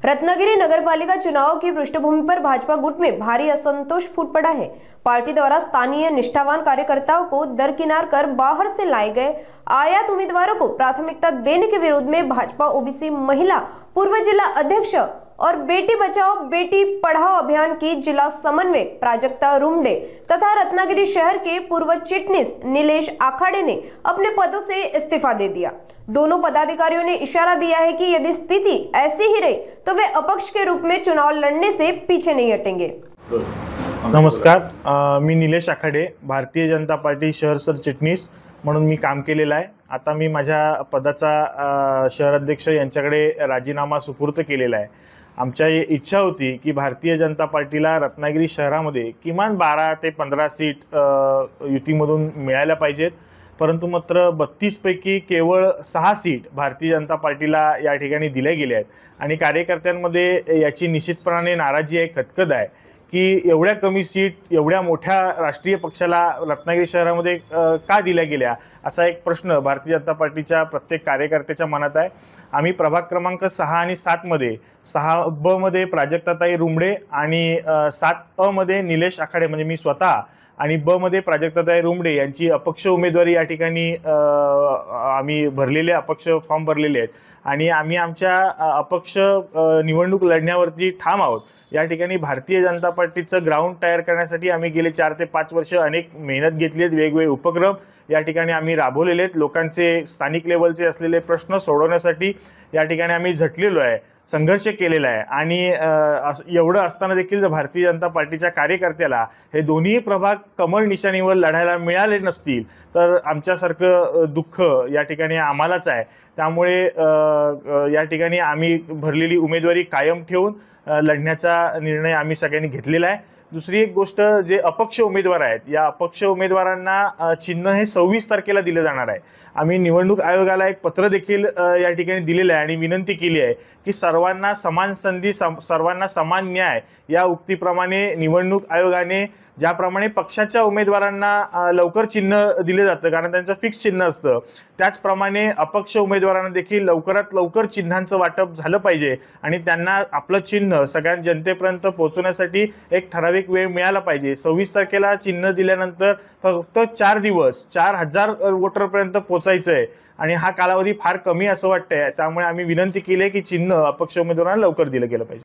रत्नागिरी नगरपालिका चुनाव की पृष्ठभूमि पर भाजपा गुट में भारी असंतोष फूट पड़ा है। पार्टी द्वारा स्थानीय निष्ठावान कार्यकर्ताओं को दरकिनार कर बाहर से लाए गए आयात उम्मीदवारों को प्राथमिकता देने के विरोध में भाजपा ओबीसी महिला पूर्व जिला अध्यक्ष और बेटी बचाओ बेटी पढ़ाओ अभियान की जिला समन्वयक प्राजक्ता रुमडे तथा रत्नागिरी शहर के पूर्व चिटनीस नीलेश आखाड़े ने अपने पदों से इस्तीफा दे दिया। दोनों पदाधिकारियों ने इशारा दिया है कि यदि स्थिति ऐसी ही रही तो वे अपक्ष के रूप में चुनाव लड़ने से पीछे नहीं हटेंगे। नमस्कार, मी नीलेश आखाडे, भारतीय जनता पार्टी शहर सरचिटणीस म्हणून मी काम केलेलं आहे। आता मी माझ्या पदाचा शहर अध्यक्ष यांच्याकडे राजीनामा सुपूर्द केलेला आहे। आमच्या इच्छा होती की भारतीय जनता पार्टीला रत्नागिरी शहरामध्ये किमान 12 ते 15 सीट युतीमधून मिळायला पाहिजेत, परंतु मात्र 32 पैकी केवळ 6 सीट भारतीय जनता पार्टीला या ठिकाणी दिल्या गेल्या आहेत आणि कार्यकर्त्यांमध्ये याची निश्चितपणाने नाराजी आहे, खदखद आहे की एवढ्या कमी सीट एवढ्या मोठ्या राष्ट्रीय पक्षाला रत्नागिरी शहरामध्ये का दिल्या गेल्या असा एक प्रश्न भारतीय जनता पार्टीच्या प्रत्येक कार्यकर्त्याच्या मनात आहे। आम्ही प्रभाग क्रमांक 6 आणि 7 मध्ये 6ब मध्ये प्राजक्ताताई रुमडे आणि 7अ मध्ये नीलेश आखाडे म्हणजे मी स्वतः आणि ब मध्ये प्राजक्ताताई रुमडे यांची अपक्ष उमेदवारी या ठिकाणी आम्ही भरलेले अपक्ष फॉर्म भरलेले आहेत आणि आम्ही आमच्या अपक्ष निवडणूक लढण्यावरती ठाम आहोत। या ठिकाणी भारतीय जनता पार्टीचं ग्राउंड तयार करण्यासाठी आम्ही गेले 4 ते 5 वर्ष अनेक मेहनत घेतली आहे। वेगवेगळे उपक्रम या ठिकाणी आम्ही राबवलेले आहेत। लोकांचे स्थानिक लेवलचे असलेले प्रश्न सोडवण्यासाठी या ठिकाणी आम्ही झटलेलो आहे, संघर्ष केलेला आहे आणि एवढं असताना देखील जर भारतीय जनता पार्टीच्या कार्यकर्त्याला हे दोन्ही प्रभाग कमळ निशाणीवर लढायला मिळाले नसतील तर आमच्यासारखं दुःख या ठिकाणी आम्हालाच आहे। त्यामुळे या ठिकाणी आम्ही भरलेली उमेदवारी कायम ठेवून लढण्याचा निर्णय आम्ही सगळ्यांनी घेतलेला आहे। दुसरी एक गोष्ट, जे अपक्ष उमेदवार आहेत या अपक्ष उमेदवारांना चिन्ह हे 26 तारखेला दिले जाणार आहे। आम्ही निवडणूक आयोगाला एक पत्र देखील या ठिकाणी दिलेलं आहे आणि विनंती केली आहे की सर्वांना समान संधी सर्वांना समान न्याय या उक्तीप्रमाणे निवडणूक आयोगाने ज्याप्रमाणे पक्षाच्या उमेदवारांना लवकर चिन्ह दिले जातं कारण त्यांचं फिक्स चिन्ह असतं, त्याचप्रमाणे अपक्ष उमेदवारांना देखील लवकरात लवकर चिन्हांचं वाटप झालं पाहिजे आणि त्यांना आपलं चिन्ह सगळ्या जनतेपर्यंत पोहोचवण्यासाठी एक ठराविक वेळ मिळाला पाहिजे। 26 तारखेला चिन्ह दिल्यानंतर फक्त 4 दिवस 4000 वोटरपर्यंत पोहोचायचं आहे आणि हा कालावधी फार कमी असं वाटतंय। त्यामुळे आम्ही विनंती केली आहे की चिन्ह अपक्ष उमेदवारांना लवकर दिलं गेलं पाहिजे।